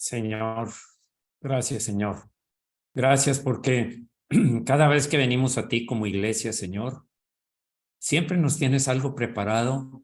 Señor, gracias, Señor. Gracias porque cada vez que venimos a ti como iglesia, Señor, siempre nos tienes algo preparado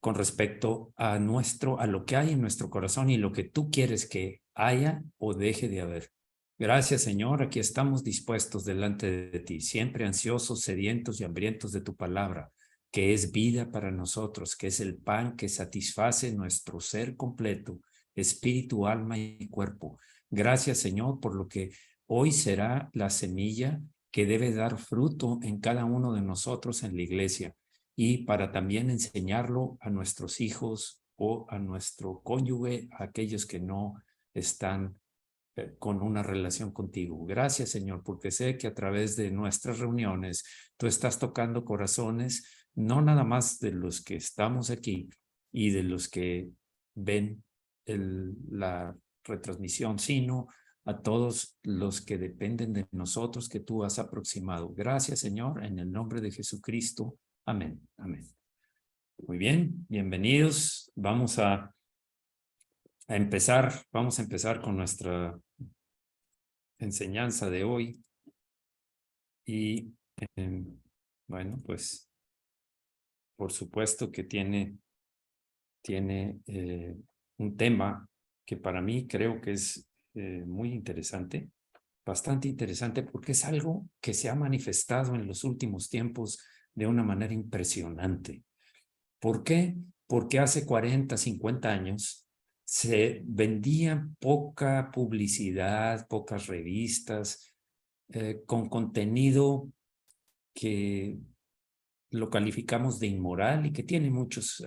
con respecto a lo que hay en nuestro corazón y lo que tú quieres que haya o deje de haber. Gracias, Señor. Aquí estamos dispuestos delante de ti, siempre ansiosos, sedientos y hambrientos de tu palabra, que es vida para nosotros, que es el pan que satisface nuestro ser completo, espíritu, alma y cuerpo. Gracias, Señor, por lo que hoy será la semilla que debe dar fruto en cada uno de nosotros en la iglesia y para también enseñarlo a nuestros hijos o a nuestro cónyuge, a aquellos que no están con una relación contigo. Gracias, Señor, porque sé que a través de nuestras reuniones tú estás tocando corazones, no nada más de los que estamos aquí y de los que ven la retransmisión, sino a todos los que dependen de nosotros que tú has aproximado. Gracias, Señor, en el nombre de Jesucristo. Amén. Amén. Muy bien, bienvenidos. Vamos a empezar con nuestra enseñanza de hoy. Y bueno, pues por supuesto que tiene un tema que para mí creo que es muy interesante, bastante interesante, porque es algo que se ha manifestado en los últimos tiempos de una manera impresionante. ¿Por qué? Porque hace 40, 50 años se vendía poca publicidad, pocas revistas, con contenido que lo calificamos de inmoral y que tiene muchos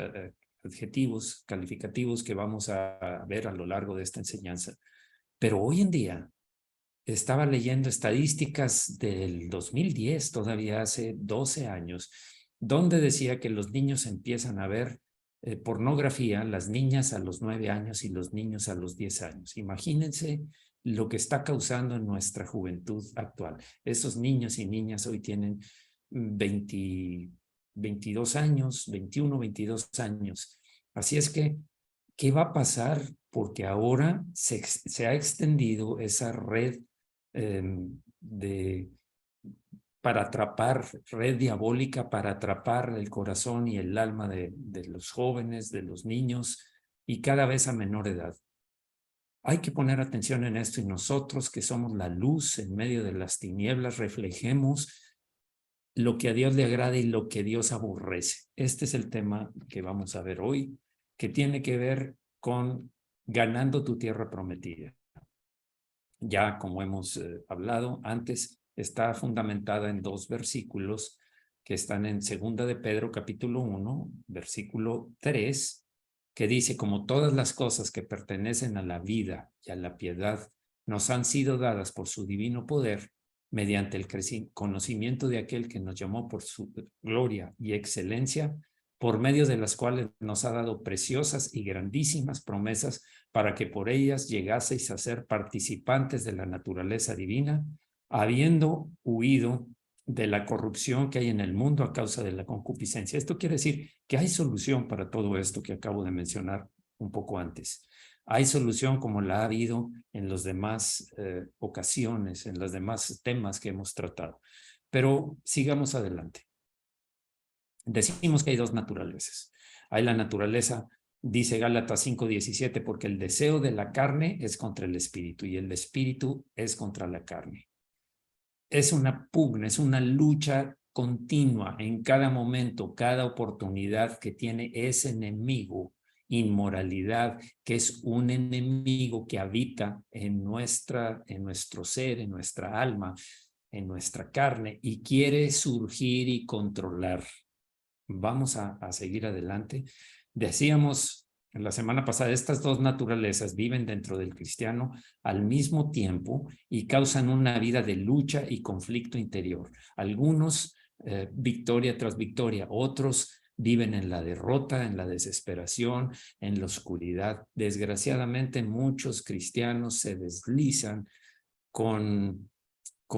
adjetivos calificativos que vamos a ver a lo largo de esta enseñanza. Pero hoy en día estaba leyendo estadísticas del 2010, todavía hace 12 años, donde decía que los niños empiezan a ver pornografía, las niñas a los 9 años y los niños a los 10 años. Imagínense lo que está causando en nuestra juventud actual. Esos niños y niñas hoy tienen 22 años, 21, 22 años. Así es que, ¿qué va a pasar? Porque ahora se ha extendido esa red de para atrapar, red diabólica para atrapar el corazón y el alma de los jóvenes, de los niños, y cada vez a menor edad. Hay que poner atención en esto y nosotros que somos la luz en medio de las tinieblas reflejemos lo que a Dios le agrada y lo que Dios aborrece. Este es el tema que vamos a ver hoy, que tiene que ver con ganando tu tierra prometida. Ya como hemos hablado antes, está fundamentada en 2 versículos que están en 2 de Pedro capítulo 1, versículo 3, que dice: como todas las cosas que pertenecen a la vida y a la piedad nos han sido dadas por su divino poder, mediante el conocimiento de aquel que nos llamó por su gloria y excelencia, por medio de las cuales nos ha dado preciosas y grandísimas promesas para que por ellas llegaseis a ser participantes de la naturaleza divina, habiendo huido de la corrupción que hay en el mundo a causa de la concupiscencia. Esto quiere decir que hay solución para todo esto que acabo de mencionar un poco antes. Hay solución como la ha habido en las demás ocasiones, en los demás temas que hemos tratado. Pero sigamos adelante. Decimos que hay 2 naturalezas. Hay la naturaleza, dice Gálatas 5:17, porque el deseo de la carne es contra el espíritu y el espíritu es contra la carne. Es una pugna, es una lucha continua en cada momento, cada oportunidad que tiene ese enemigo, inmoralidad, que es un enemigo que habita en nuestro ser, en nuestra alma, en nuestra carne y quiere surgir y controlar. Vamos a seguir adelante. Decíamos la semana pasada, estas 2 naturalezas viven dentro del cristiano al mismo tiempo y causan una vida de lucha y conflicto interior. Algunos victoria tras victoria, otros viven en la derrota, en la desesperación, en la oscuridad. Desgraciadamente, muchos cristianos se deslizan con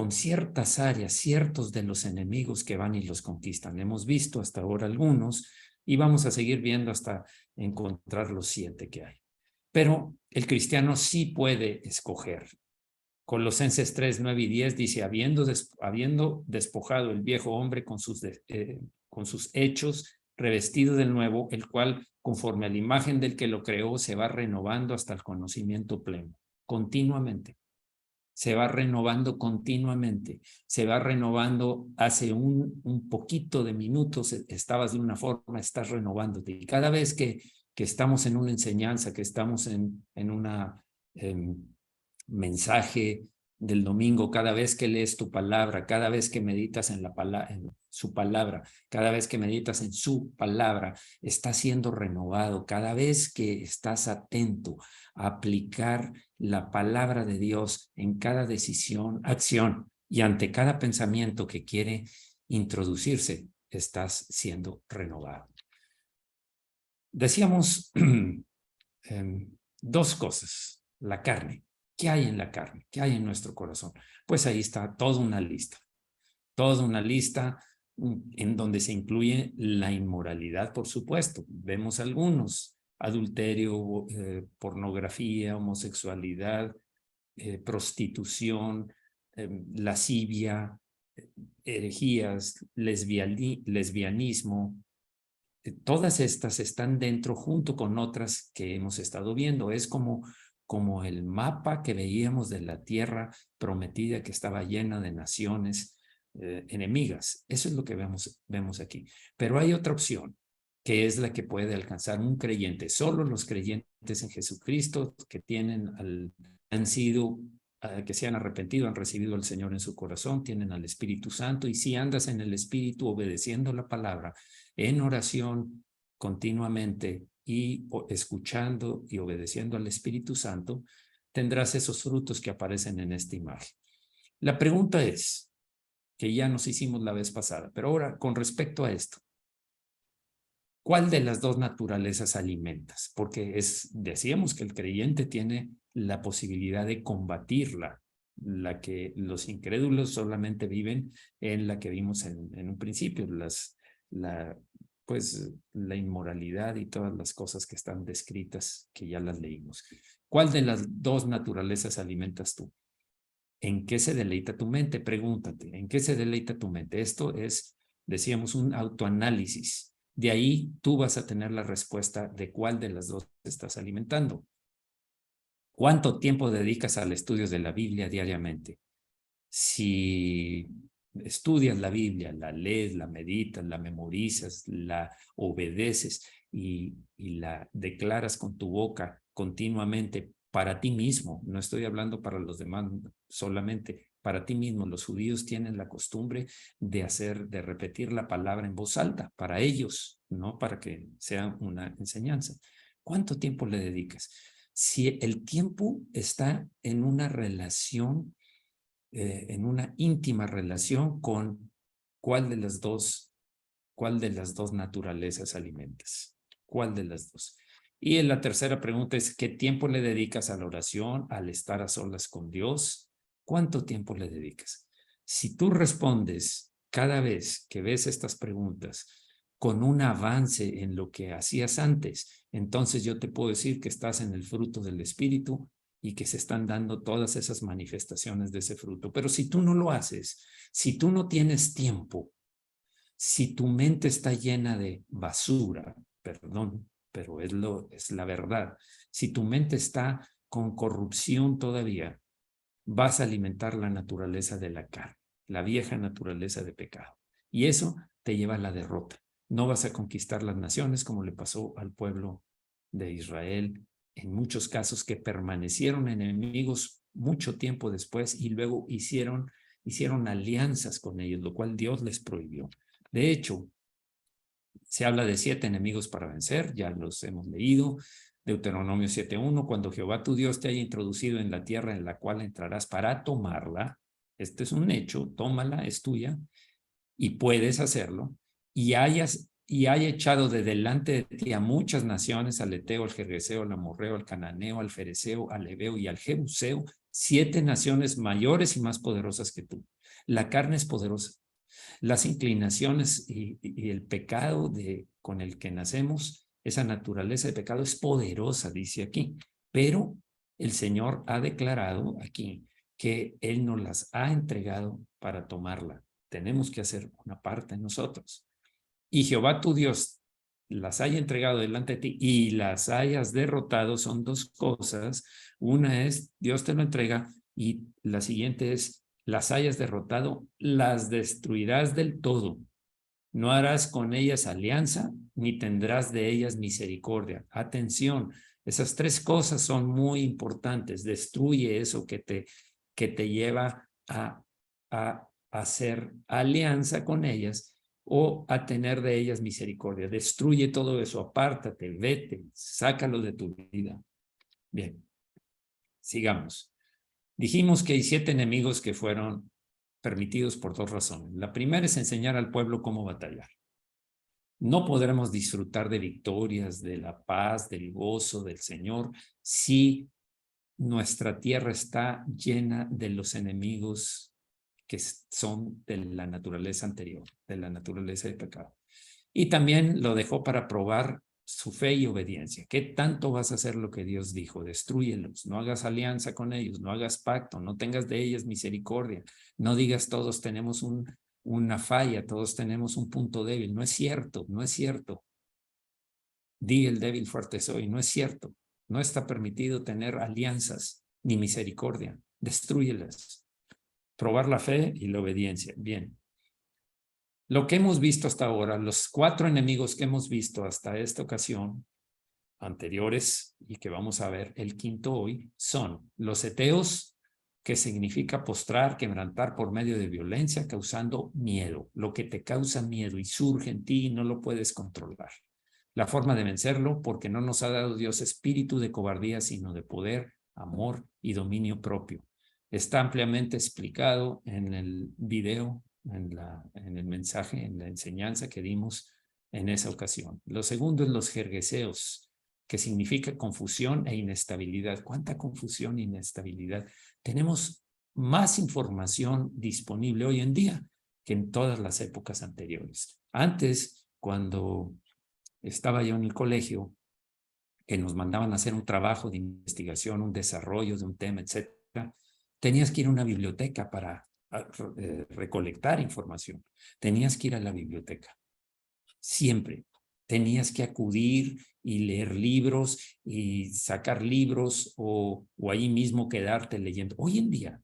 ciertas áreas, ciertos de los enemigos que van y los conquistan. Hemos visto hasta ahora algunos y vamos a seguir viendo hasta encontrar los 7 que hay. Pero el cristiano sí puede escoger. Colosenses 3, 9 y 10 dice, habiendo despojado el viejo hombre con sus hechos, revestido del nuevo, el cual, conforme a la imagen del que lo creó, se va renovando hasta el conocimiento pleno, continuamente. Se va renovando continuamente, se va renovando. Hace un poquito de minutos estabas de una forma, estás renovándote. Y cada vez que estamos en una enseñanza, que estamos en una mensaje del domingo, cada vez que lees tu palabra, cada vez que meditas en su palabra, cada vez que meditas en su palabra, estás siendo renovado. Cada vez que estás atento a aplicar la palabra de Dios en cada decisión, acción y ante cada pensamiento que quiere introducirse, estás siendo renovado. Decíamos dos cosas. La carne. ¿Qué hay en la carne? ¿Qué hay en nuestro corazón? Pues ahí está toda una lista en donde se incluye la inmoralidad, por supuesto. Vemos algunos: adulterio, pornografía, homosexualidad, prostitución, lascivia, herejías, lesbianismo. Todas estas están dentro junto con otras que hemos estado viendo. Es como el mapa que veíamos de la tierra prometida, que estaba llena de naciones enemigas. Eso es lo que vemos aquí. Pero hay otra opción, que es la que puede alcanzar un creyente. Solo los creyentes en Jesucristo que que se han arrepentido, han recibido al Señor en su corazón, tienen al Espíritu Santo. Y si andas en el Espíritu, obedeciendo la palabra, en oración continuamente y escuchando y obedeciendo al Espíritu Santo, tendrás esos frutos que aparecen en esta imagen. La pregunta es, que ya nos hicimos la vez pasada, pero ahora con respecto a esto, ¿cuál de las dos naturalezas alimentas? Porque decíamos que el creyente tiene la posibilidad de combatirla, la que los incrédulos solamente viven en la que vimos en un principio, la inmoralidad y todas las cosas que están descritas, que ya las leímos. ¿Cuál de las dos naturalezas alimentas tú? ¿En qué se deleita tu mente? Pregúntate, ¿en qué se deleita tu mente? Esto es, decíamos, un autoanálisis. De ahí tú vas a tener la respuesta de cuál de las dos te estás alimentando. ¿Cuánto tiempo dedicas al estudio de la Biblia diariamente? Si estudias la Biblia, la lees, la meditas, la memorizas, la obedeces y la declaras con tu boca continuamente para ti mismo, no estoy hablando para los demás solamente, para ti mismo. Los judíos tienen la costumbre de repetir la palabra en voz alta, para ellos, no para que sea una enseñanza. ¿Cuánto tiempo le dedicas? Si el tiempo está en una relación, en una íntima relación con cuál de las dos naturalezas alimentas. ¿Cuál de las dos? Y la tercera pregunta es, ¿qué tiempo le dedicas a la oración, al estar a solas con Dios? ¿Cuánto tiempo le dedicas? Si tú respondes cada vez que ves estas preguntas con un avance en lo que hacías antes, entonces yo te puedo decir que estás en el fruto del Espíritu y que se están dando todas esas manifestaciones de ese fruto. Pero si tú no lo haces, si tú no tienes tiempo, si tu mente está llena de basura, perdón, pero es la verdad, si tu mente está con corrupción todavía, vas a alimentar la naturaleza de la carne, la vieja naturaleza de pecado. Y eso te lleva a la derrota. No vas a conquistar las naciones como le pasó al pueblo de Israel, en muchos casos, que permanecieron enemigos mucho tiempo después y luego hicieron alianzas con ellos, lo cual Dios les prohibió. De hecho, se habla de 7 enemigos para vencer, ya los hemos leído. Deuteronomio 7:1, cuando Jehová tu Dios te haya introducido en la tierra en la cual entrarás para tomarla, este es un hecho, tómala, es tuya, y puedes hacerlo, y haya echado de delante de ti a muchas naciones, al Eteo, al Gergeseo, al Amorreo, al Cananeo, al Fereceo, al Heveo y al Jebuseo, 7 naciones mayores y más poderosas que tú. La carne es poderosa. Las inclinaciones y el pecado con el que nacemos, esa naturaleza de pecado es poderosa, dice aquí. Pero el Señor ha declarado aquí que Él nos las ha entregado para tomarla. Tenemos que hacer una parte nosotros. Y Jehová tu Dios las haya entregado delante de ti y las hayas derrotado, son dos cosas. Una es, Dios te lo entrega, y la siguiente es, las hayas derrotado, las destruirás del todo. No harás con ellas alianza, ni tendrás de ellas misericordia. Atención, esas tres cosas son muy importantes. Destruye eso que te lleva a hacer alianza con ellas o a tener de ellas misericordia. Destruye todo eso, apártate, vete, sácalo de tu vida. Bien, sigamos. Dijimos que hay 7 enemigos que fueron permitidos por 2 razones. La primera es enseñar al pueblo cómo batallar. No podremos disfrutar de victorias, de la paz, del gozo del Señor, si nuestra tierra está llena de los enemigos que son de la naturaleza anterior, de la naturaleza de pecado. Y también lo dejó para probar su fe y obediencia. ¿Qué tanto vas a hacer lo que Dios dijo? Destrúyelos, no hagas alianza con ellos, no hagas pacto, no tengas de ellos misericordia, no digas todos tenemos una falla, todos tenemos un punto débil. No es cierto, no es cierto. Di el débil fuerte soy, no es cierto. No está permitido tener alianzas ni misericordia. Destrúyelas. Probar la fe y la obediencia. Bien. Lo que hemos visto hasta ahora, los 4 enemigos que hemos visto hasta esta ocasión, anteriores y que vamos a ver el quinto hoy, son los heteos, que significa postrar, quebrantar por medio de violencia, causando miedo, lo que te causa miedo y surge en ti y no lo puedes controlar. La forma de vencerlo, porque no nos ha dado Dios espíritu de cobardía, sino de poder, amor y dominio propio. Está ampliamente explicado en el video, en el mensaje, en la enseñanza que dimos en esa ocasión. Lo segundo es los jergueseos, que significa confusión e inestabilidad. ¿Cuánta confusión e inestabilidad? Tenemos más información disponible hoy en día que en todas las épocas anteriores. Antes, cuando estaba yo en el colegio, que nos mandaban a hacer un trabajo de investigación, un desarrollo de un tema, etcétera, tenías que ir a una biblioteca para recolectar información. Tenías que ir a la biblioteca. Siempre. Tenías que acudir y leer libros y sacar libros o ahí mismo quedarte leyendo. Hoy en día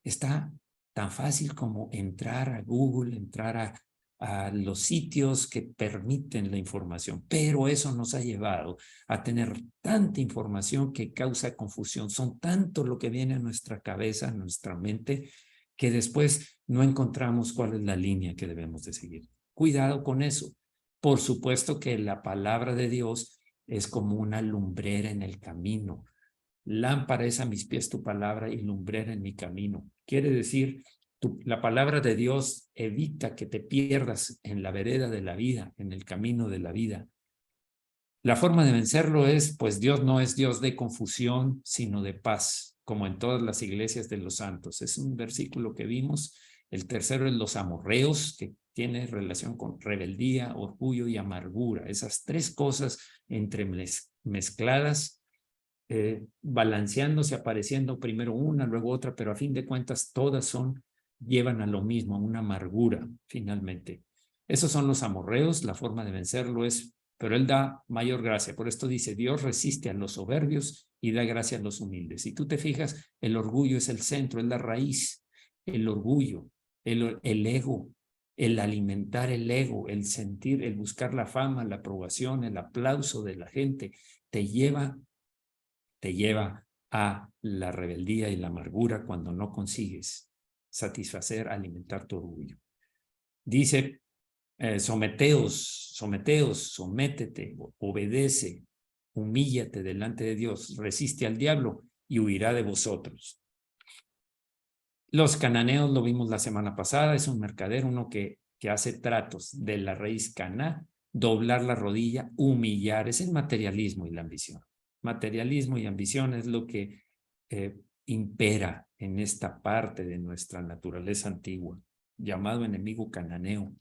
está tan fácil como entrar a Google, entrar a los sitios que permiten la información, pero eso nos ha llevado a tener tanta información que causa confusión. Son tanto lo que viene a nuestra cabeza, a nuestra mente, que después no encontramos cuál es la línea que debemos de seguir. Cuidado con eso. Por supuesto que la palabra de Dios es como una lumbrera en el camino. Lámpara es a mis pies tu palabra y lumbrera en mi camino. Quiere decir, la palabra de Dios evita que te pierdas en la vereda de la vida, en el camino de la vida. La forma de vencerlo es, pues Dios no es Dios de confusión, sino de paz, como en todas las iglesias de los santos. Es un versículo que vimos. El tercero es los amorreos, que tiene relación con rebeldía, orgullo y amargura. Esas 3 cosas mezcladas, balanceándose, apareciendo primero una, luego otra, pero a fin de cuentas todas llevan a lo mismo, a una amargura finalmente. Esos son los amorreos. La forma de vencerlo es, pero Él da mayor gracia. Por esto dice, Dios resiste a los soberbios y da gracia a los humildes. Si tú te fijas, el orgullo es el centro, es la raíz. El orgullo, el ego, el alimentar el ego, el sentir, el buscar la fama, la aprobación, el aplauso de la gente, te lleva a la rebeldía y la amargura cuando no consigues satisfacer, alimentar tu orgullo. Dice, someteos, sométete, obedece, humíllate delante de Dios, resiste al diablo y huirá de vosotros. Los cananeos lo vimos la semana pasada, es un mercader, uno que hace tratos de la raíz caná, doblar la rodilla, humillar, es el materialismo y la ambición. Materialismo y ambición es lo que impera en esta parte de nuestra naturaleza antigua, llamado enemigo cananeo.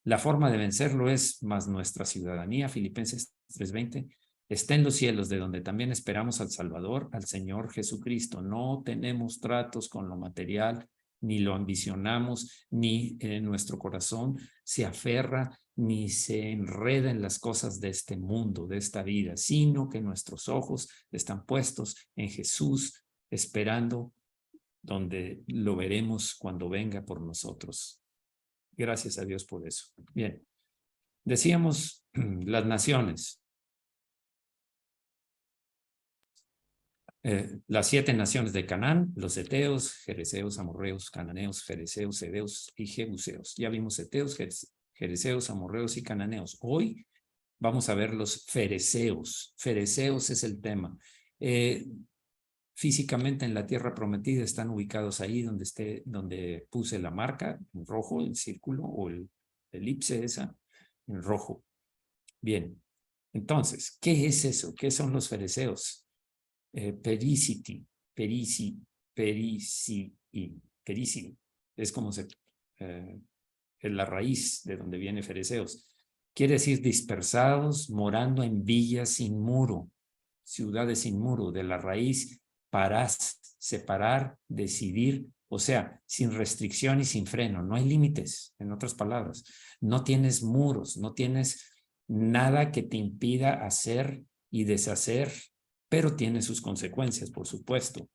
La forma de vencerlo es más nuestra ciudadanía, Filipenses 3:20, está en los cielos, de donde también esperamos al Salvador, al Señor Jesucristo. No tenemos tratos con lo material, ni lo ambicionamos, ni nuestro corazón se aferra, ni se enreda en las cosas de este mundo, de esta vida, sino que nuestros ojos están puestos en Jesús, esperando donde lo veremos cuando venga por nosotros. Gracias a Dios por eso. Bien, decíamos las naciones. Las 7 naciones de Canaán, los heteos, jereseos, amorreos, cananeos, fereceos, heveos y jebuseos. Ya vimos heteos, jereseos, amorreos y cananeos. Hoy vamos a ver los fereceos. Fereceos es el tema. Físicamente en la tierra prometida están ubicados ahí donde puse la marca en rojo, el círculo o el elipse esa en rojo. Bien, entonces, ¿qué es eso? ¿Qué son los fereceos? Pericity, es como es la raíz de donde viene fereceos. Quiere decir dispersados, morando en villas sin muro, ciudades sin muro, de la raíz parás, separar, decidir, o sea, sin restricción y sin freno, no hay límites, en otras palabras, no tienes muros, no tienes nada que te impida hacer y deshacer, pero tiene sus consecuencias, por supuesto.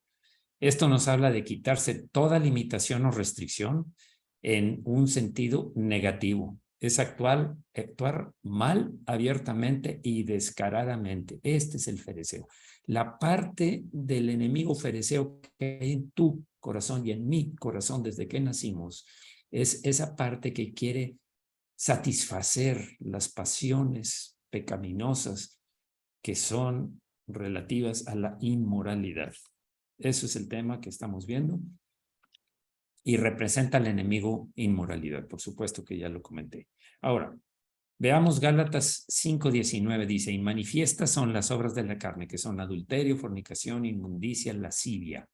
Esto nos habla de quitarse toda limitación o restricción en un sentido negativo. Es actuar mal, abiertamente y descaradamente. Este es el fereceo. La parte del enemigo fereceo que hay en tu corazón y en mi corazón desde que nacimos es esa parte que quiere satisfacer las pasiones pecaminosas que son relativas a la inmoralidad. Eso es el tema que estamos viendo. Y representa al enemigo inmoralidad, por supuesto que ya lo comenté. Ahora, veamos Gálatas 5:19, dice, y manifiestas son las obras de la carne, que son adulterio, fornicación, inmundicia, lascivia.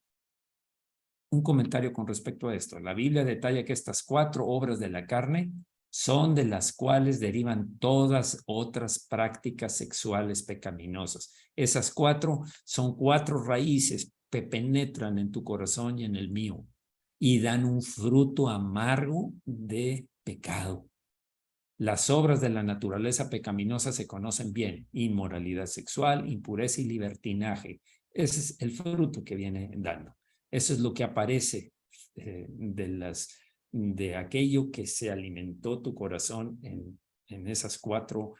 Un comentario con respecto a esto. La Biblia detalla que estas 4 obras de la carne son de las cuales derivan todas otras prácticas sexuales pecaminosas. Esas 4 son 4 raíces que penetran en tu corazón y en el mío y dan un fruto amargo de pecado. Las obras de la naturaleza pecaminosa se conocen bien: inmoralidad sexual, impureza y libertinaje. Ese es el fruto que viene dando. Eso es lo que aparece de aquello que se alimentó tu corazón en esas 4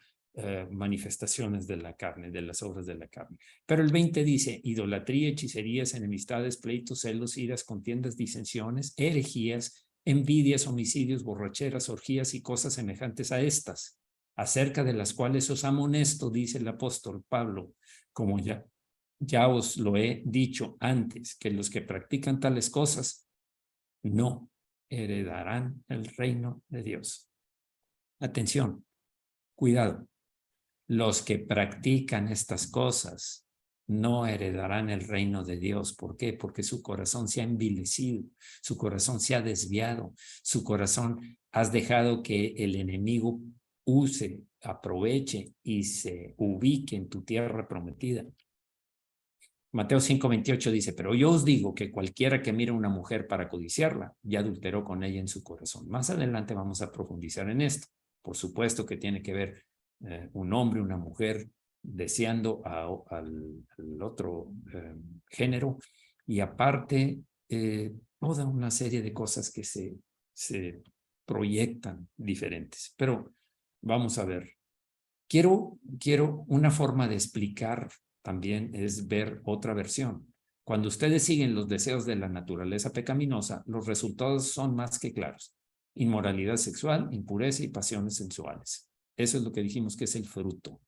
manifestaciones de la carne, de las obras de la carne. Pero el 20 dice, idolatría, hechicerías, enemistades, pleitos, celos, iras, contiendas, disensiones, herejías, envidias, homicidios, borracheras, orgías y cosas semejantes a estas, acerca de las cuales os amonesto, dice el apóstol Pablo, como ya os lo he dicho antes, que los que practican tales cosas no heredarán el reino de Dios. Atención, cuidado. Los que practican estas cosas no heredarán el reino de Dios. ¿Por qué? Porque su corazón se ha envilecido, su corazón se ha desviado, su corazón has dejado que el enemigo use, aproveche y se ubique en tu tierra prometida. Mateo 5:28 dice, pero yo os digo que cualquiera que mire a una mujer para codiciarla, ya adulteró con ella en su corazón. Más adelante vamos a profundizar en esto. Por supuesto que tiene que ver un hombre, una mujer deseando al otro género y aparte toda una serie de cosas que se proyectan diferentes. Pero vamos a ver. Quiero una forma de explicar también es ver otra versión. Cuando ustedes siguen los deseos de la naturaleza pecaminosa, los resultados son más que claros. Inmoralidad sexual, impureza y pasiones sensuales. Eso es lo que dijimos que es el fruto.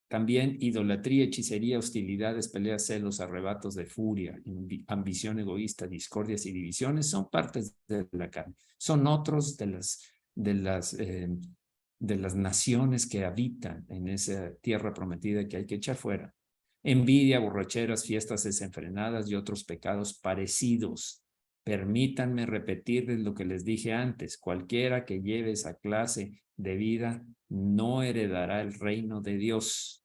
También idolatría, hechicería, hostilidades, peleas, celos, arrebatos de furia, ambición egoísta, discordias y divisiones son partes de la carne. Son otros de las naciones que habitan en esa tierra prometida que hay que echar fuera. Envidia, borracheras, fiestas desenfrenadas y otros pecados parecidos. Permítanme repetirles lo que les dije antes. Cualquiera que lleve esa clase de vida no heredará el reino de Dios.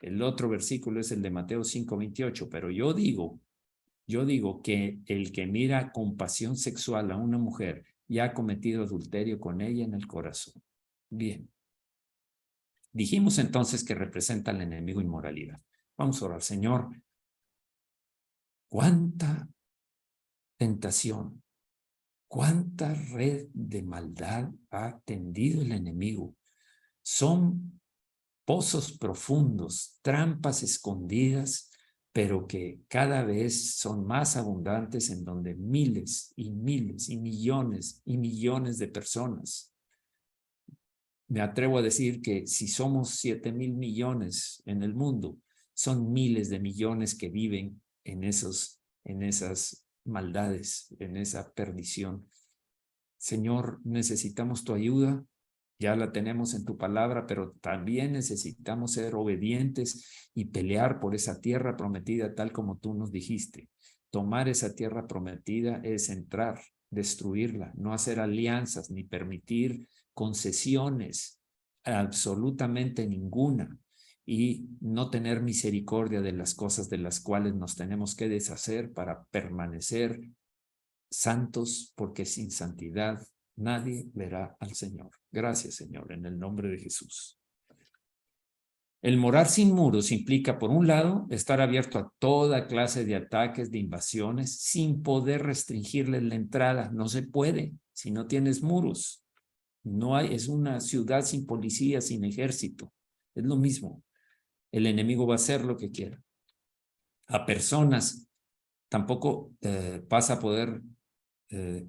El otro versículo es el de Mateo 5:28, pero yo digo que el que mira con pasión sexual a una mujer ya ha cometido adulterio con ella en el corazón. Bien. Dijimos entonces que representa al enemigo inmoralidad. Vamos a orar, Señor. ¿Cuánta tentación, cuánta red de maldad ha tendido el enemigo? Son pozos profundos, trampas escondidas, pero que cada vez son más abundantes, en donde miles y miles y millones de personas. Me atrevo a decir que si somos 7,000 millones en el mundo, son miles de millones que viven en esas maldades, en esa perdición. Señor, necesitamos tu ayuda. Ya la tenemos en tu palabra, pero también necesitamos ser obedientes y pelear por esa tierra prometida, tal como tú nos dijiste. Tomar esa tierra prometida es entrar, destruirla, no hacer alianzas ni permitir concesiones, absolutamente ninguna, y no tener misericordia de las cosas de las cuales nos tenemos que deshacer para permanecer santos, porque sin santidad nadie verá al Señor. Gracias, Señor, en el nombre de Jesús. El morar sin muros implica, por un lado, estar abierto a toda clase de ataques, de invasiones, sin poder restringirles la entrada. No se puede si no tienes muros. No hay, es una ciudad sin policía, sin ejército. Es lo mismo. El enemigo va a hacer lo que quiera. A personas tampoco vas a poder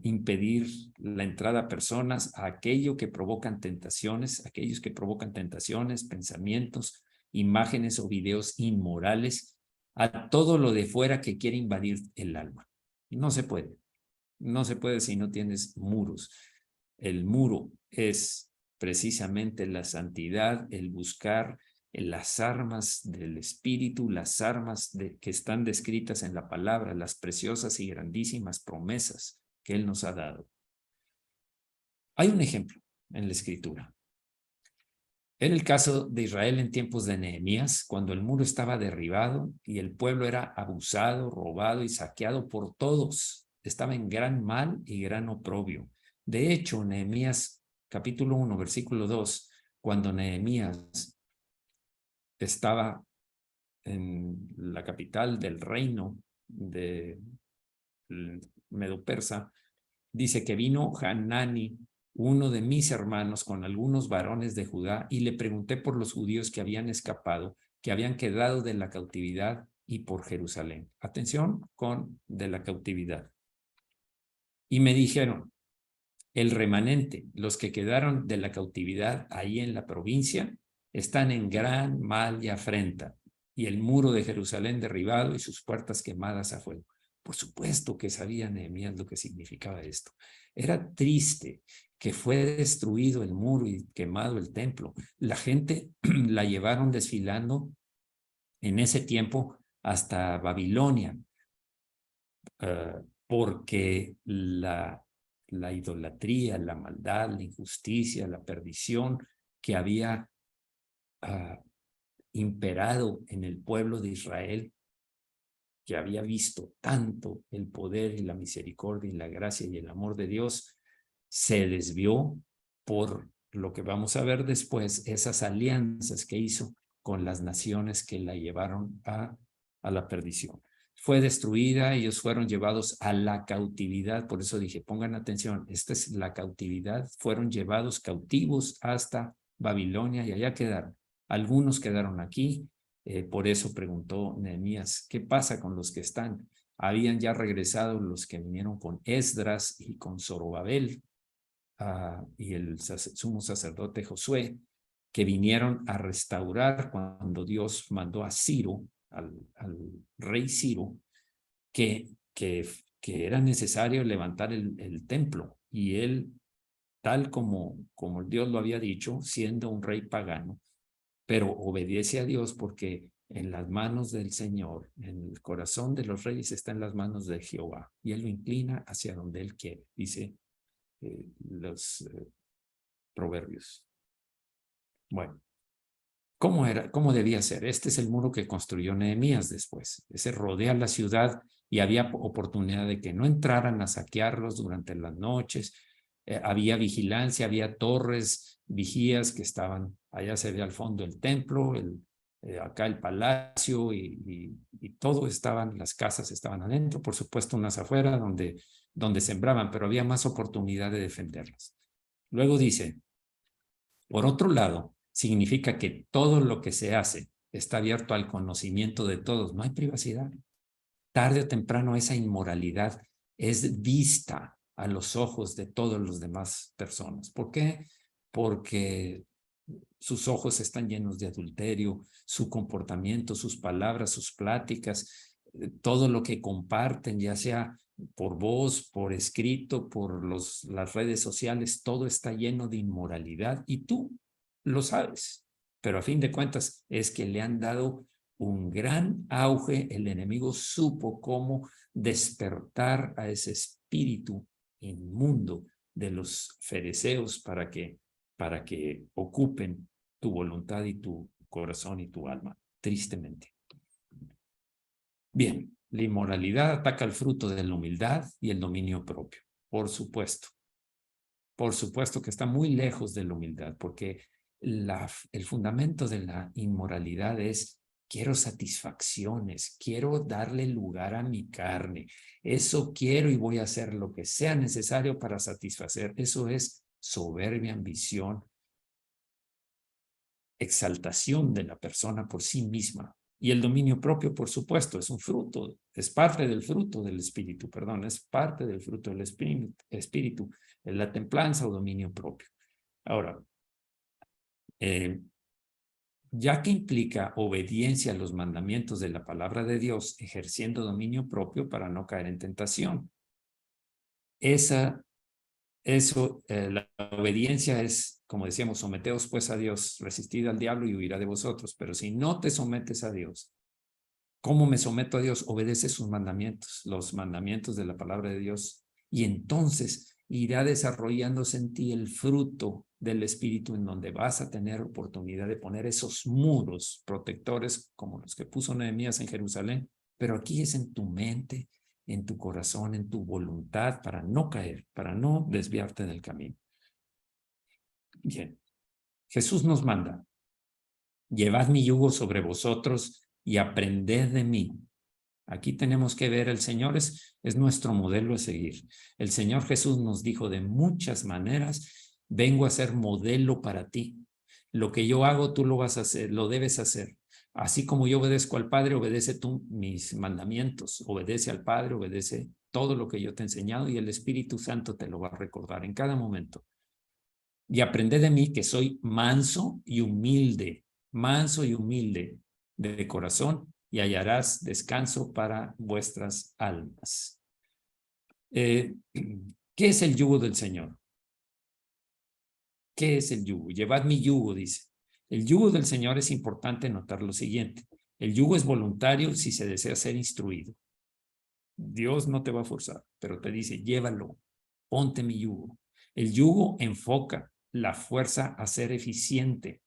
impedir la entrada a personas a aquello que provocan tentaciones, aquellos que provocan tentaciones, pensamientos, imágenes o videos inmorales, a todo lo de fuera que quiere invadir el alma. No se puede. No se puede si no tienes muros. El muro es precisamente la santidad, el buscar las armas del Espíritu, las armas que están descritas en la palabra, las preciosas y grandísimas promesas que Él nos ha dado. Hay un ejemplo en la Escritura. Era el caso de Israel en tiempos de Nehemías, cuando el muro estaba derribado y el pueblo era abusado, robado y saqueado por todos. Estaba en gran mal y gran oprobio. De hecho, Nehemías capítulo 1, versículo 2, cuando Nehemías estaba en la capital del reino de Medo-Persa, dice que vino Hanani, uno de mis hermanos, con algunos varones de Judá, y le pregunté por los judíos que habían escapado, que habían quedado de la cautividad, y por Jerusalén. Atención con de la cautividad. Y me dijeron, el remanente, los que quedaron de la cautividad ahí en la provincia, están en gran mal y afrenta, y el muro de Jerusalén derribado y sus puertas quemadas a fuego. Por supuesto que sabía Nehemías lo que significaba esto. Era triste que fue destruido el muro y quemado el templo. La gente la llevaron desfilando en ese tiempo hasta Babilonia, porque la idolatría, la maldad, la injusticia, la perdición que había imperado en el pueblo de Israel, que había visto tanto el poder y la misericordia y la gracia y el amor de Dios, se desvió por lo que vamos a ver después, esas alianzas que hizo con las naciones que la llevaron a la perdición. Fue destruida, ellos fueron llevados a la cautividad, por eso dije, pongan atención, esta es la cautividad, fueron llevados cautivos hasta Babilonia y allá quedaron. Algunos quedaron aquí, por eso preguntó Nehemías, ¿qué pasa con los que están? Habían ya regresado los que vinieron con Esdras y con Zorobabel y el sumo sacerdote Josué, que vinieron a restaurar cuando Dios mandó a Ciro, al rey Ciro, que era necesario levantar el templo. Y él, tal como Dios lo había dicho, siendo un rey pagano, pero obedece a Dios porque en las manos del Señor, en el corazón de los reyes está en las manos de Jehová y Él lo inclina hacia donde Él quiere, dice los proverbios. Bueno, ¿Cómo era? ¿Cómo debía ser? Este es el muro que construyó Nehemías después. Ese rodea la ciudad y había oportunidad de que no entraran a saquearlos durante las noches. Había vigilancia, había torres, vigías que estaban, allá se ve al fondo el templo, acá el palacio y todo estaban, las casas estaban adentro, por supuesto unas afuera donde sembraban, pero había más oportunidad de defenderlas. Luego dice, por otro lado, significa que todo lo que se hace está abierto al conocimiento de todos, no hay privacidad. Tarde o temprano esa inmoralidad es vista a los ojos de todas las demás personas. ¿Por qué? Porque sus ojos están llenos de adulterio, su comportamiento, sus palabras, sus pláticas, todo lo que comparten, ya sea por voz, por escrito, por las redes sociales, todo está lleno de inmoralidad y tú lo sabes. Pero a fin de cuentas es que le han dado un gran auge, el enemigo supo cómo despertar a ese espíritu inmundo de los fariseos para que ocupen tu voluntad y tu corazón y tu alma, tristemente. Bien, la inmoralidad ataca el fruto de la humildad y el dominio propio, por supuesto. Por supuesto que está muy lejos de la humildad, porque el fundamento de la inmoralidad es quiero satisfacciones, quiero darle lugar a mi carne, eso quiero y voy a hacer lo que sea necesario para satisfacer. Eso es soberbia, ambición, exaltación de la persona por sí misma. Y el dominio propio, por supuesto, es un fruto, es parte del fruto del espíritu, perdón, es parte del fruto del espíritu, la templanza o dominio propio. Ahora, ya que implica obediencia a los mandamientos de la palabra de Dios, ejerciendo dominio propio para no caer en tentación. La obediencia es, como decíamos, someteos pues a Dios, resistid al diablo y huirá de vosotros. Pero si no te sometes a Dios, ¿cómo me someto a Dios? Obedece sus mandamientos, los mandamientos de la palabra de Dios. Y entonces irá desarrollándose en ti el fruto del Espíritu, en donde vas a tener oportunidad de poner esos muros protectores como los que puso Nehemías en Jerusalén. Pero aquí es en tu mente, en tu corazón, en tu voluntad, para no caer, para no desviarte del camino. Bien, Jesús nos manda, llevad mi yugo sobre vosotros y aprended de mí. Aquí tenemos que ver, el Señor es nuestro modelo a seguir. El Señor Jesús nos dijo de muchas maneras, vengo a ser modelo para ti. Lo que yo hago, tú lo vas a hacer, lo debes hacer. Así como yo obedezco al Padre, obedece tú mis mandamientos, obedece al Padre, obedece todo lo que yo te he enseñado y el Espíritu Santo te lo va a recordar en cada momento. Y aprended de mí que soy manso y humilde de corazón y hallarás descanso para vuestras almas. ¿Qué es el yugo del Señor? ¿Qué es el yugo? Llevad mi yugo, dice. El yugo del Señor es importante notar lo siguiente. El yugo es voluntario si se desea ser instruido. Dios no te va a forzar, pero te dice, llévalo, ponte mi yugo. El yugo enfoca la fuerza a ser eficiente,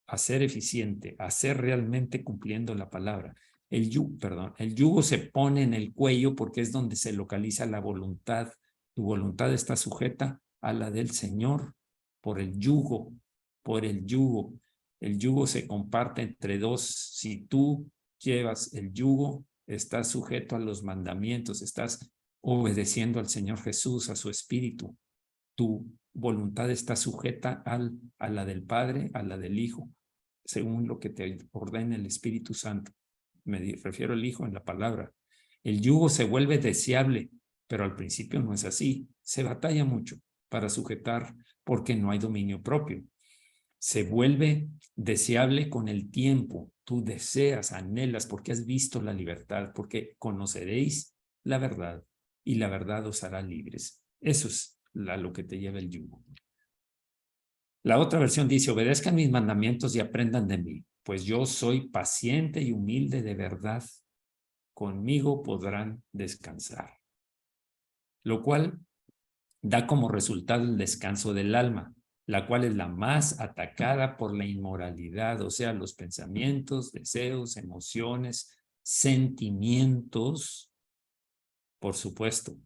a ser realmente cumpliendo la palabra. El yugo se pone en el cuello porque es donde se localiza la voluntad. Tu voluntad está sujeta a la del Señor por el yugo, por el yugo. El yugo se comparte entre dos. Si tú llevas el yugo, estás sujeto a los mandamientos, estás obedeciendo al Señor Jesús, a su espíritu. Tu voluntad está sujeta a la del Padre, a la del Hijo, según lo que te ordena el Espíritu Santo. Me refiero al Hijo en la palabra. El yugo se vuelve deseable, pero al principio no es así. Se batalla mucho para sujetar porque no hay dominio propio. Se vuelve deseable con el tiempo. Tú deseas, anhelas, porque has visto la libertad, porque conoceréis la verdad y la verdad os hará libres. Eso es lo que te lleva el yugo. La otra versión dice, obedezcan mis mandamientos y aprendan de mí, pues yo soy paciente y humilde de verdad. Conmigo podrán descansar. Lo cual da como resultado el descanso del alma. la cual es la más atacada por la inmoralidad, o sea, los pensamientos, deseos, emociones, sentimientos, por supuesto.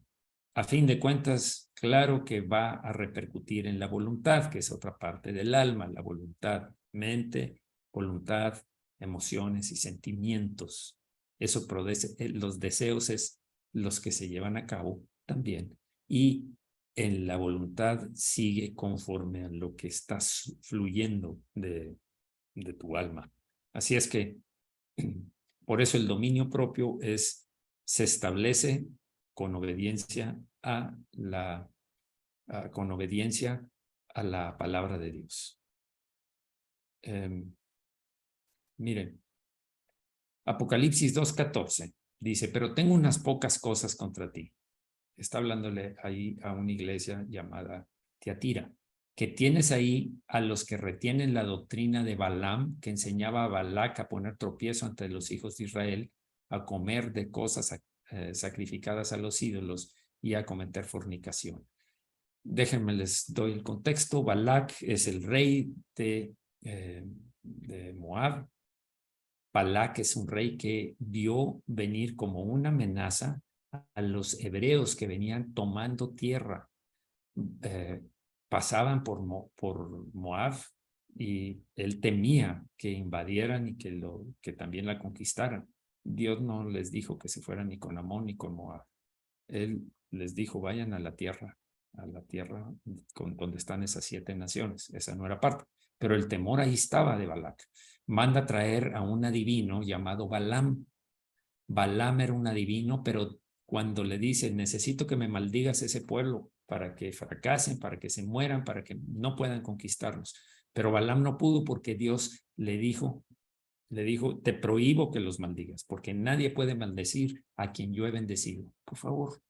A fin de cuentas, claro que va a repercutir en la voluntad, que es otra parte del alma, la voluntad, mente, voluntad, emociones y sentimientos. Eso produce, los deseos es los que se llevan a cabo también. Y en la voluntad sigue conforme a lo que está fluyendo de tu alma. Así es que, por eso el dominio propio se establece con obediencia con obediencia a la palabra de Dios. Miren, Apocalipsis 2:14 dice, pero tengo unas pocas cosas contra ti. Está hablándole ahí a una iglesia llamada Tiatira, que tienes ahí a los que retienen la doctrina de Balaam, que enseñaba a Balac a poner tropiezo ante los hijos de Israel, a comer de cosas sacrificadas a los ídolos y a cometer fornicación. Déjenme les doy el contexto. Balac es el rey de Moab. Balac es un rey que vio venir como una amenaza a los hebreos que venían tomando tierra. Pasaban por Moab y él temía que invadieran y que también la conquistaran. Dios no les dijo que se fueran ni con Amón ni con Moab. Él les dijo, vayan a la tierra donde están esas 7 naciones. Esa no era parte, pero el temor ahí estaba de Balac. Manda traer a un adivino llamado Balaam. Balaam era un adivino, pero cuando le dice, necesito que me maldigas ese pueblo para que fracasen, para que se mueran, para que no puedan conquistarnos. Pero Balaam no pudo porque Dios le dijo, te prohíbo que los maldigas, porque nadie puede maldecir a quien yo he bendecido. Por favor,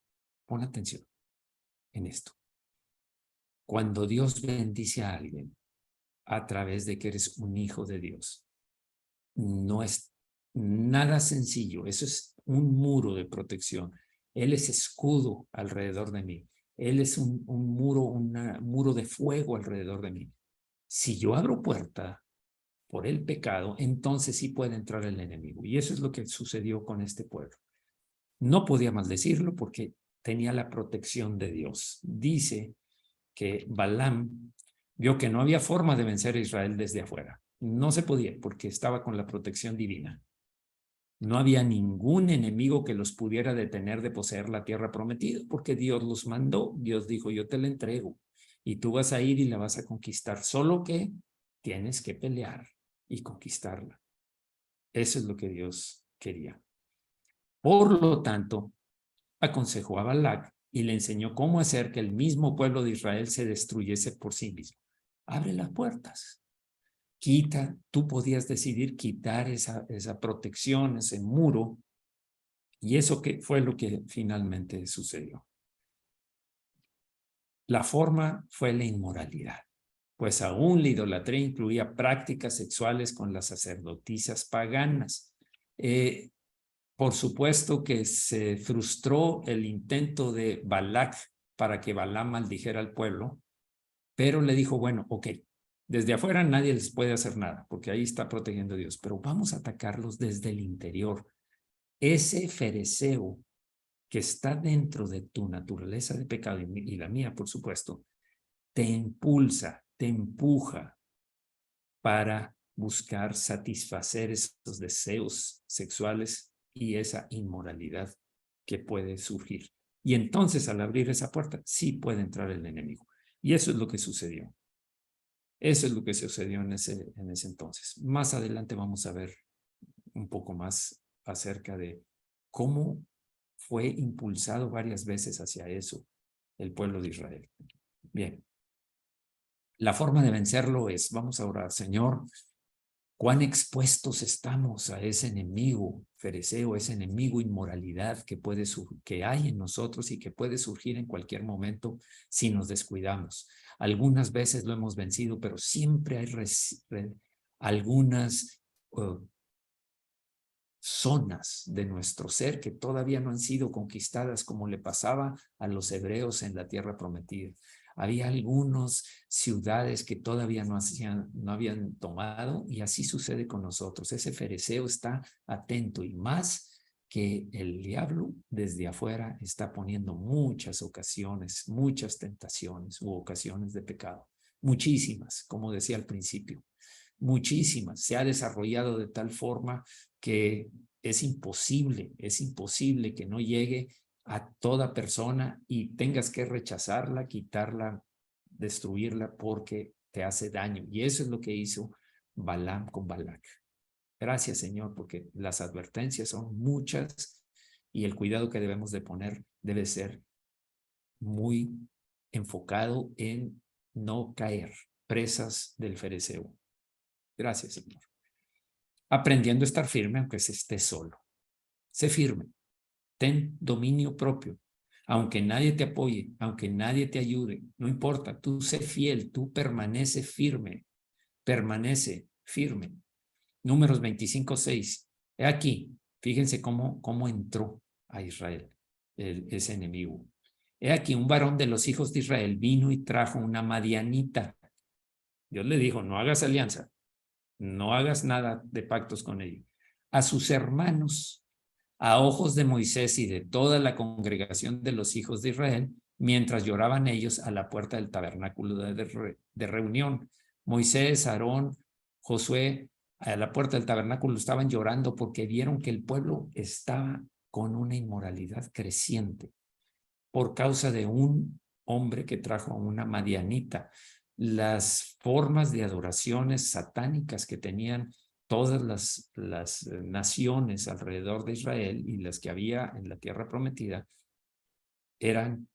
pon atención en esto. Cuando Dios bendice a alguien a través de que eres un hijo de Dios, no es nada sencillo. Eso es un muro de protección. Él es escudo alrededor de mí. Él es un muro de fuego alrededor de mí. Si yo abro puerta por el pecado, entonces sí puede entrar el enemigo. Y eso es lo que sucedió con este pueblo. No podía maldecirlo porque tenía la protección de Dios. Dice que Balaam vio que no había forma de vencer a Israel desde afuera. No se podía porque estaba con la protección divina. No había ningún enemigo que los pudiera detener de poseer la tierra prometida porque Dios los mandó. Dios dijo, yo te la entrego y tú vas a ir y la vas a conquistar. Solo que tienes que pelear y conquistarla. Eso es lo que Dios quería. Por lo tanto, aconsejó a Balac y le enseñó cómo hacer que el mismo pueblo de Israel se destruyese por sí mismo. Abre las puertas. Tú podías decidir quitar esa protección, ese muro, y eso fue lo que finalmente sucedió. La forma fue la inmoralidad, pues aún la idolatría incluía prácticas sexuales con las sacerdotisas paganas. Por supuesto que se frustró el intento de Balac para que Balaam maldijera al pueblo, pero le dijo, bueno, ok, desde afuera nadie les puede hacer nada, porque ahí está protegiendo Dios, pero vamos a atacarlos desde el interior. Ese fereceo que está dentro de tu naturaleza de pecado y la mía, por supuesto, te impulsa, te empuja para buscar satisfacer esos deseos sexuales y esa inmoralidad que puede surgir. Y entonces al abrir esa puerta, sí puede entrar el enemigo. Y eso es lo que sucedió. Eso es lo que sucedió en ese entonces. Más adelante vamos a ver un poco más acerca de cómo fue impulsado varias veces hacia eso el pueblo de Israel. Bien, la forma de vencerlo es, vamos a orar, Señor, cuán expuestos estamos a ese enemigo fereceo, ese enemigo inmoralidad que hay en nosotros y que puede surgir en cualquier momento si nos descuidamos. Algunas veces lo hemos vencido, pero siempre hay algunas zonas de nuestro ser que todavía no han sido conquistadas como le pasaba a los hebreos en la tierra prometida. Había algunas ciudades que todavía no habían tomado, y así sucede con nosotros. Ese fereceo está atento, y más que el diablo desde afuera está poniendo muchas ocasiones, muchas tentaciones u ocasiones de pecado. Muchísimas, como decía al principio. Muchísimas. Se ha desarrollado de tal forma que es imposible que no llegue a toda persona y tengas que rechazarla, quitarla, destruirla porque te hace daño. Y eso es lo que hizo Balaam con Balac. Gracias, Señor, porque las advertencias son muchas y el cuidado que debemos de poner debe ser muy enfocado en no caer presas del fereceo. Gracias, Señor. Aprendiendo a estar firme aunque se esté solo. Sé firme. Ten dominio propio. Aunque nadie te apoye, aunque nadie te ayude, no importa. Tú sé fiel, tú permanece firme. Permanece firme. Números 25:6. He aquí, fíjense cómo entró a Israel ese enemigo. He aquí, un varón de los hijos de Israel vino y trajo una madianita. Dios le dijo, no hagas alianza. No hagas nada de pactos con ellos. A sus hermanos, a ojos de Moisés y de toda la congregación de los hijos de Israel, mientras lloraban ellos a la puerta del tabernáculo de reunión. Moisés, Aarón, Josué, a la puerta del tabernáculo estaban llorando porque vieron que el pueblo estaba con una inmoralidad creciente por causa de un hombre que trajo a una madianita. Las formas de adoraciones satánicas que tenían todas las naciones alrededor de Israel y las que había en la tierra prometida eran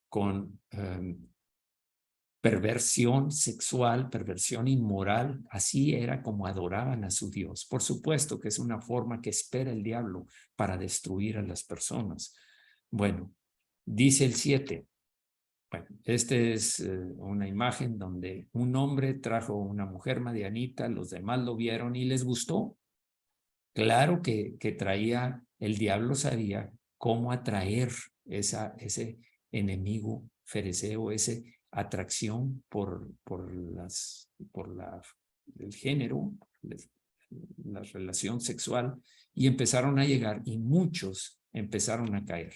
con perversión sexual, perversión inmoral. Así era como adoraban a su Dios. Por supuesto que es una forma que espera el diablo para destruir a las personas. Bueno, dice el 7. Bueno, esta es una imagen donde un hombre trajo una mujer madianita, los demás lo vieron y les gustó. Claro que traía, el diablo sabía cómo atraer ese enemigo fereceo, esa atracción por el género, la relación sexual, y empezaron a llegar y muchos empezaron a caer.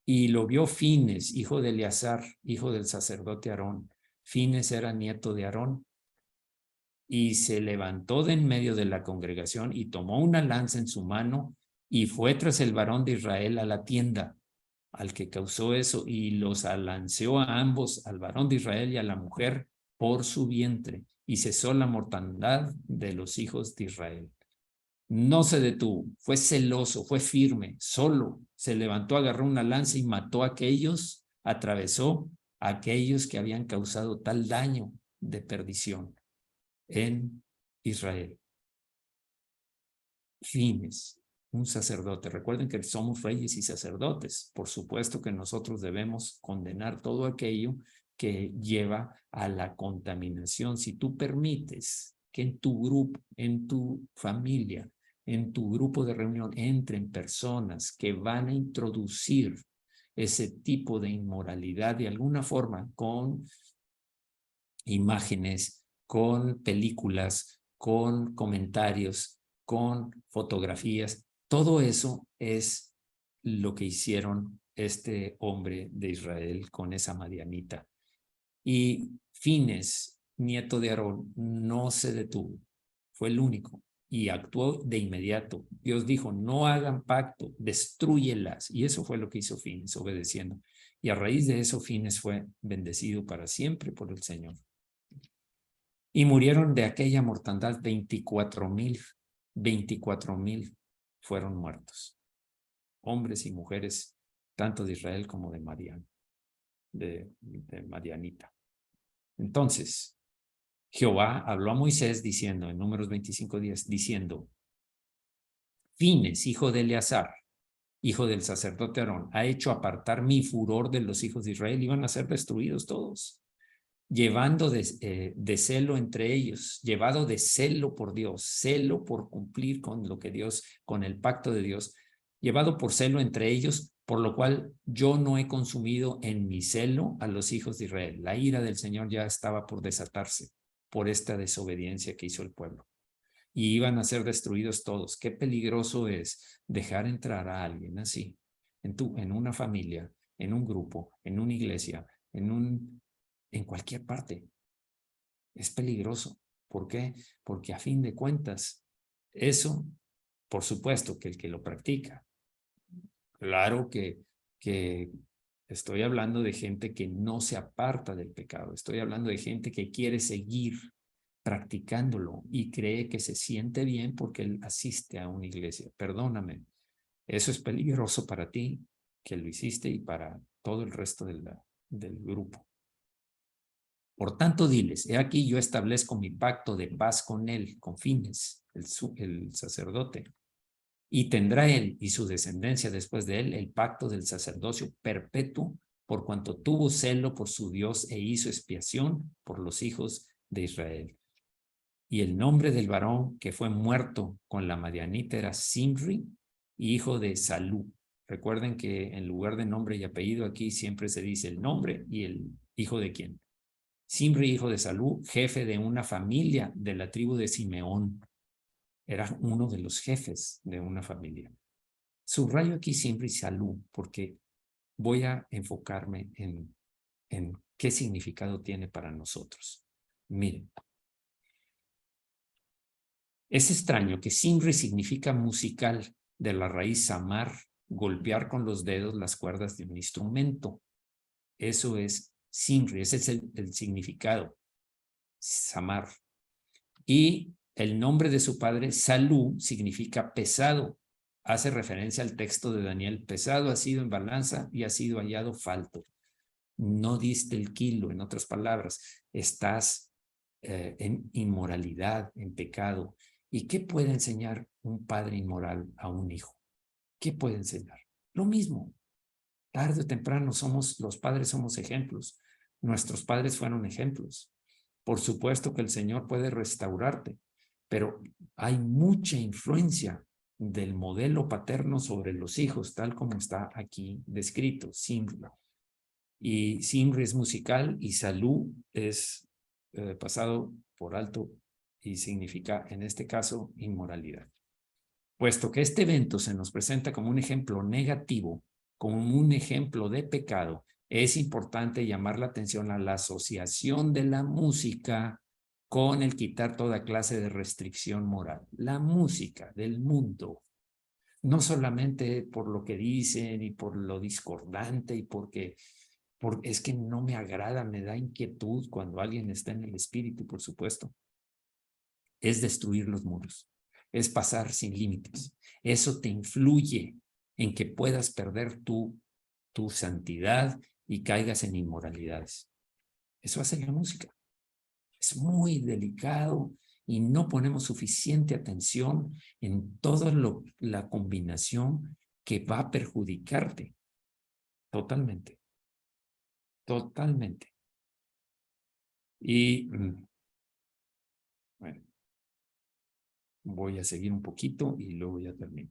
Y lo vio Fines, hijo de Eleazar, hijo del sacerdote Aarón. Fines era nieto de Aarón. Y se levantó de en medio de la congregación y tomó una lanza en su mano y fue tras el varón de Israel a la tienda, al que causó eso, y los alanceó a ambos, al varón de Israel y a la mujer, por su vientre, y cesó la mortandad de los hijos de Israel. No se detuvo, fue celoso, fue firme, solo se levantó, agarró una lanza y mató a aquellos, atravesó a aquellos que habían causado tal daño de perdición en Israel. Fines, un sacerdote. Recuerden que somos reyes y sacerdotes. Por supuesto que nosotros debemos condenar todo aquello que lleva a la contaminación. Si tú permites que en tu grupo, en tu familia, en tu grupo de reunión entren personas que van a introducir ese tipo de inmoralidad de alguna forma con imágenes, con películas, con comentarios, con fotografías, todo eso es lo que hicieron este hombre de Israel con esa madianita. Y Fines, nieto de Aarón, no se detuvo, fue el único y actuó de inmediato. Dios dijo, no hagan pacto, destrúyelas. Y eso fue lo que hizo Fines, obedeciendo. Y a raíz de eso, Fines fue bendecido para siempre por el Señor. Y murieron de aquella mortandad 24,000. 24,000 fueron muertos. Hombres y mujeres, tanto de Israel como de Madian, de Madianita. Entonces, Jehová habló a Moisés diciendo, en Números 25:10, diciendo, Fines, hijo de Eleazar, hijo del sacerdote Aarón, ha hecho apartar mi furor de los hijos de Israel, iban a ser destruidos todos, llevando de celo entre ellos, llevado de celo por Dios, celo por cumplir con lo que Dios, con el pacto de Dios, llevado por celo entre ellos por lo cual yo no he consumido en mi celo a los hijos de Israel. La ira del Señor ya estaba por desatarse por esta desobediencia que hizo el pueblo. Y iban a ser destruidos todos. Qué peligroso es dejar entrar a alguien así, en una familia, en un grupo, en una iglesia, en cualquier parte. Es peligroso. ¿Por qué? Porque a fin de cuentas, eso, por supuesto que el que lo practica, claro que estoy hablando de gente que no se aparta del pecado, estoy hablando de gente que quiere seguir practicándolo y cree que se siente bien porque él asiste a una iglesia. Perdóname, eso es peligroso para ti, que lo hiciste, y para todo el resto del grupo. Por tanto, diles, he aquí yo establezco mi pacto de paz con él, con Fines, el sacerdote, y tendrá él y su descendencia después de él el pacto del sacerdocio perpetuo, por cuanto tuvo celo por su Dios e hizo expiación por los hijos de Israel. Y el nombre del varón que fue muerto con la madianita era Simri, hijo de Salú. Recuerden que en lugar de nombre y apellido aquí siempre se dice el nombre y el hijo de quién. Simri, hijo de Salú, jefe de una familia de la tribu de Simeón. Era uno de los jefes de una familia. Subrayo aquí Simri y Salú porque voy a enfocarme en qué significado tiene para nosotros. Miren, es extraño que Simri significa musical, de la raíz samar, golpear con los dedos las cuerdas de un instrumento. Eso es Simri, ese es el significado, samar. Y el nombre de su padre, Salú, significa pesado. Hace referencia al texto de Daniel. Pesado ha sido en balanza y ha sido hallado falto. No diste el kilo, en otras palabras. Estás en inmoralidad, en pecado. ¿Y qué puede enseñar un padre inmoral a un hijo? ¿Qué puede enseñar? Lo mismo. Tarde o temprano los padres somos ejemplos. Nuestros padres fueron ejemplos. Por supuesto que el Señor puede restaurarte, pero hay mucha influencia del modelo paterno sobre los hijos, tal como está aquí descrito, Simri. Y Simri es musical y Salú es pasado por alto y significa, en este caso, inmoralidad. Puesto que este evento se nos presenta como un ejemplo negativo, como un ejemplo de pecado, es importante llamar la atención a la asociación de la música con el quitar toda clase de restricción moral. La música del mundo, no solamente por lo que dicen y por lo discordante y porque es que no me agrada, me da inquietud cuando alguien está en el espíritu, por supuesto, es destruir los muros, es pasar sin límites. Eso te influye en que puedas perder tu santidad y caigas en inmoralidades. Eso hace la música. Es muy delicado y no ponemos suficiente atención en toda la combinación que va a perjudicarte totalmente. Totalmente. Y bueno, voy a seguir un poquito y luego ya termino.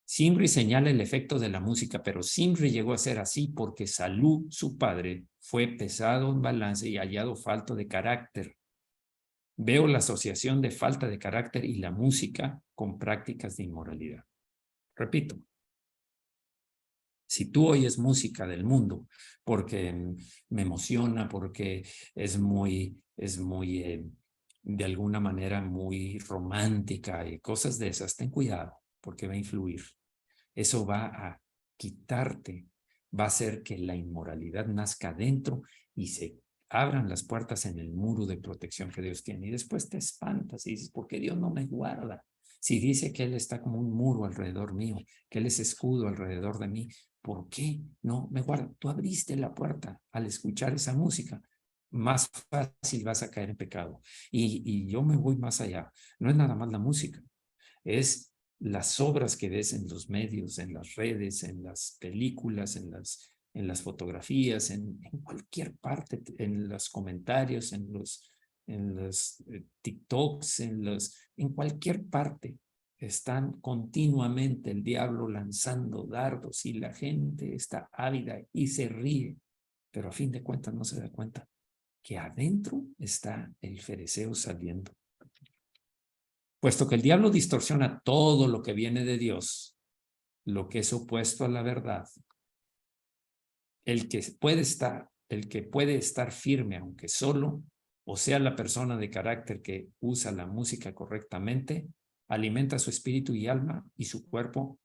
Simri señala el efecto de la música, pero Simri llegó a ser así porque Salú, su padre, fue pesado en balance y hallado falto de carácter. Veo la asociación de falta de carácter y la música con prácticas de inmoralidad. Repito, si tú oyes música del mundo porque me emociona, porque es muy de alguna manera muy romántica y cosas de esas, ten cuidado porque va a influir. Eso va a quitarte, va a hacer que la inmoralidad nazca dentro y se abran las puertas en el muro de protección que Dios tiene. Y después te espantas y dices, ¿por qué Dios no me guarda? Si dice que Él está como un muro alrededor mío, que Él es escudo alrededor de mí, ¿por qué no me guarda? Tú abriste la puerta al escuchar esa música. Más fácil vas a caer en pecado. Y yo me voy más allá. No es nada más la música, es las obras que ves en los medios, en las redes, en las películas, en las fotografías, en cualquier parte, en los comentarios, en los TikToks, en cualquier parte. Están continuamente el diablo lanzando dardos y la gente está ávida y se ríe, pero a fin de cuentas no se da cuenta que adentro está el fereceo saliendo. Puesto que el diablo distorsiona todo lo que viene de Dios, lo que es opuesto a la verdad, el que puede estar firme aunque solo, o sea la persona de carácter que usa la música correctamente, alimenta su espíritu y alma y su cuerpo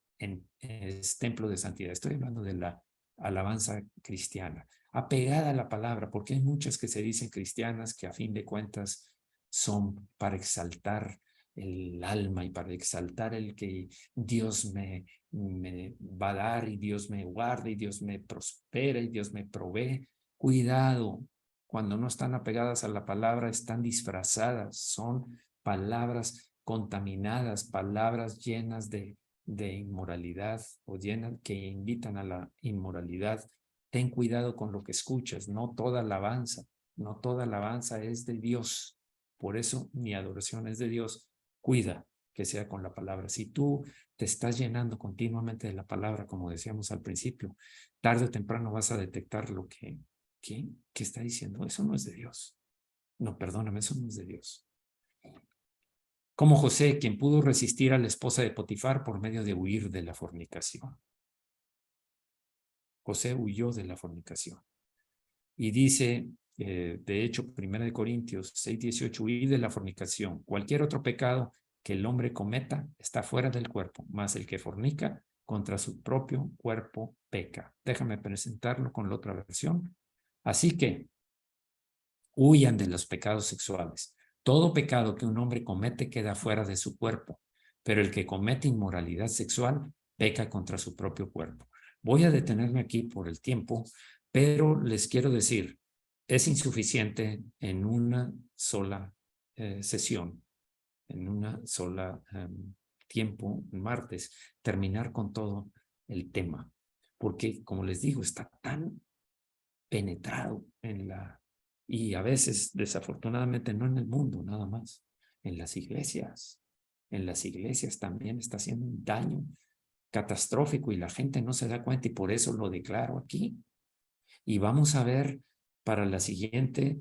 es templo de santidad. Estoy hablando de la alabanza cristiana, apegada a la palabra, porque hay muchas que se dicen cristianas que a fin de cuentas son para exaltar el alma y para exaltar el que Dios me va a dar y Dios me guarda y Dios me prospera y Dios me provee. Cuidado, cuando no están apegadas a la palabra, están disfrazadas, son palabras contaminadas, palabras llenas de inmoralidad o llenas que invitan a la inmoralidad. Ten cuidado con lo que escuchas, no toda alabanza es de Dios. Por eso mi adoración es de Dios. Cuida que sea con la palabra. Si tú te estás llenando continuamente de la palabra, como decíamos al principio, tarde o temprano vas a detectar lo que está diciendo. Eso no es de Dios. No, perdóname, eso no es de Dios. Como José, quien pudo resistir a la esposa de Potifar por medio de huir de la fornicación. José huyó de la fornicación. Y dice, de hecho, 1 Corintios 6:18, huir de la fornicación. Cualquier otro pecado que el hombre cometa está fuera del cuerpo, mas el que fornica contra su propio cuerpo peca. Déjame presentarlo con la otra versión. Así que huyan de los pecados sexuales. Todo pecado que un hombre comete queda fuera de su cuerpo, pero el que comete inmoralidad sexual peca contra su propio cuerpo. Voy a detenerme aquí por el tiempo, pero les quiero decir, es insuficiente en una sola sesión, en una sola tiempo, martes, terminar con todo el tema, porque como les digo, está tan penetrado y a veces desafortunadamente no en el mundo nada más, en las iglesias. En las iglesias también está haciendo un daño catastrófico y la gente no se da cuenta y por eso lo declaro aquí. Y vamos a ver para la siguiente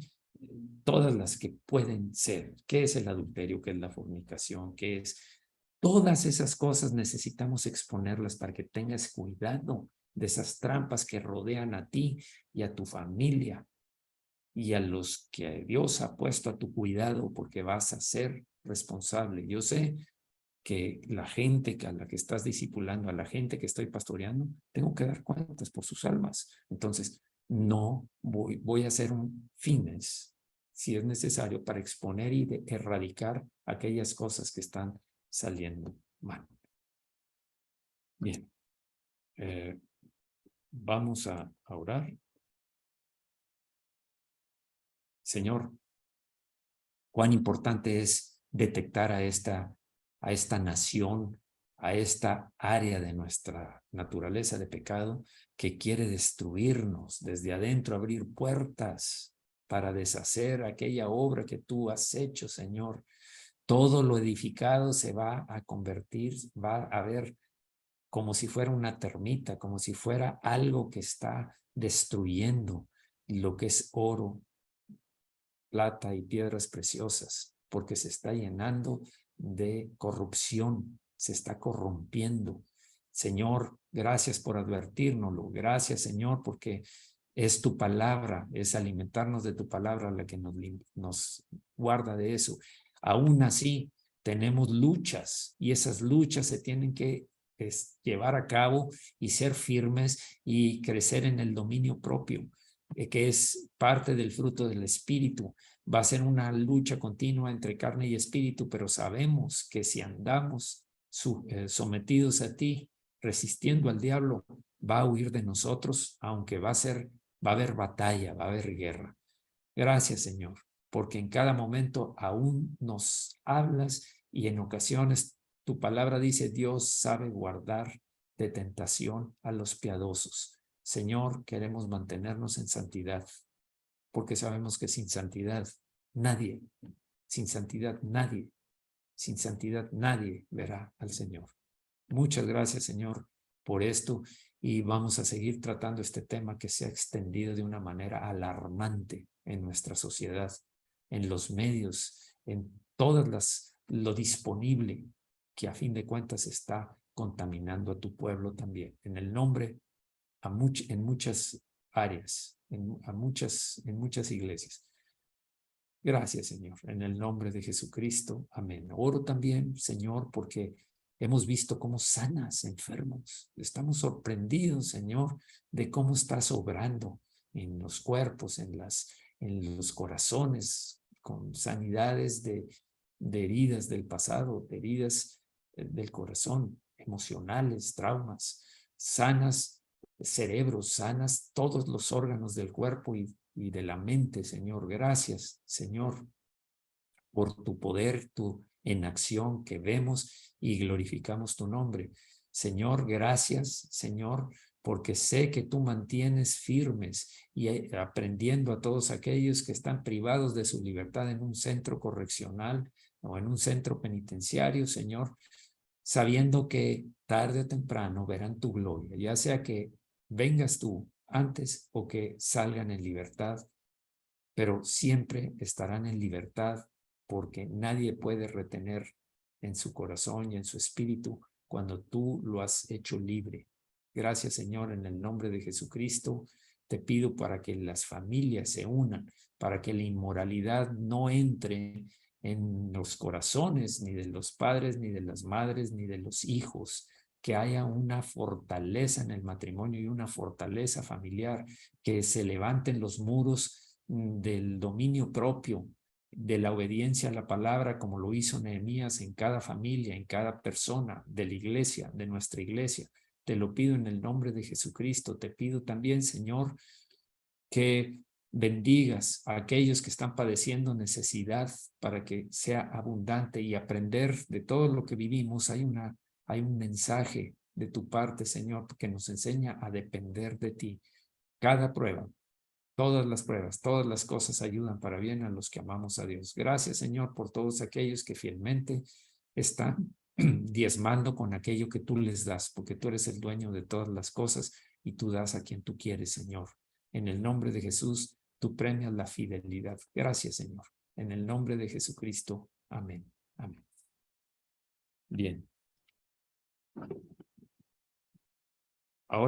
todas las que pueden ser. ¿Qué es el adulterio? ¿Qué es la fornicación? ¿Qué es? Todas esas cosas necesitamos exponerlas para que tengas cuidado de esas trampas que rodean a ti y a tu familia y a los que Dios ha puesto a tu cuidado porque vas a ser responsable. Yo sé que la gente a la que estás discipulando, a la gente que estoy pastoreando, tengo que dar cuentas por sus almas. Entonces, no voy a hacer un fines, si es necesario, para exponer y erradicar aquellas cosas que están saliendo mal. Bien, vamos a orar. Señor, cuán importante es detectar a esta nación, a esta área de nuestra naturaleza de pecado que quiere destruirnos desde adentro, abrir puertas para deshacer aquella obra que tú has hecho, Señor. Todo lo edificado se va a convertir, va a ver como si fuera una termita, como si fuera algo que está destruyendo lo que es oro, plata y piedras preciosas, porque se está llenando de corrupción, se está corrompiendo. Señor, gracias por advertírnoslo. Gracias, Señor, porque es tu palabra, es alimentarnos de tu palabra la que nos guarda de eso. Aún así, tenemos luchas y esas luchas se tienen que llevar a cabo y ser firmes y crecer en el dominio propio, que es parte del fruto del Espíritu. Va a ser una lucha continua entre carne y espíritu, pero sabemos que si andamos sometidos a ti, resistiendo al diablo, va a huir de nosotros, aunque va a haber batalla, va a haber guerra. Gracias, Señor, porque en cada momento aún nos hablas y en ocasiones tu palabra dice, Dios sabe guardar de tentación a los piadosos. Señor, queremos mantenernos en santidad, porque sabemos que sin santidad nadie Sin santidad nadie verá al Señor. Muchas gracias, Señor, por esto, y vamos a seguir tratando este tema que se ha extendido de una manera alarmante en nuestra sociedad, en los medios, en lo disponible que a fin de cuentas está contaminando a tu pueblo también. En el nombre, en muchas áreas, en muchas iglesias. Gracias, Señor, en el nombre de Jesucristo. Amén. Oro también, Señor, porque hemos visto cómo sanas enfermos. Estamos sorprendidos, Señor, de cómo estás obrando en los cuerpos, en los corazones, con sanidades de heridas del pasado, de heridas del corazón, emocionales, traumas, sanas cerebros, sanas todos los órganos del cuerpo y de la mente, Señor. Gracias, Señor, por tu poder, tu en acción que vemos y glorificamos tu nombre. Señor, gracias, Señor, porque sé que tú mantienes firmes y aprendiendo a todos aquellos que están privados de su libertad en un centro correccional o en un centro penitenciario, Señor, sabiendo que tarde o temprano verán tu gloria, ya sea que vengas tú antes o que salgan en libertad, pero siempre estarán en libertad porque nadie puede retener en su corazón y en su espíritu cuando tú lo has hecho libre. Gracias, Señor, en el nombre de Jesucristo. Te pido para que las familias se unan, para que la inmoralidad no entre en los corazones ni de los padres, ni de las madres, ni de los hijos, que haya una fortaleza en el matrimonio y una fortaleza familiar, que se levanten los muros del dominio propio, de la obediencia a la palabra, como lo hizo Nehemías en cada familia, en cada persona de la iglesia, de nuestra iglesia. Te lo pido en el nombre de Jesucristo. Te pido también, Señor, que bendigas a aquellos que están padeciendo necesidad para que sea abundante y aprender de todo lo que vivimos. Hay un mensaje de tu parte, Señor, que nos enseña a depender de ti. Cada prueba, todas las pruebas, todas las cosas ayudan para bien a los que amamos a Dios. Gracias, Señor, por todos aquellos que fielmente están diezmando con aquello que tú les das, porque tú eres el dueño de todas las cosas y tú das a quien tú quieres, Señor. En el nombre de Jesús, tú premias la fidelidad. Gracias, Señor. En el nombre de Jesucristo. Amén. Amén. Bien. Ahora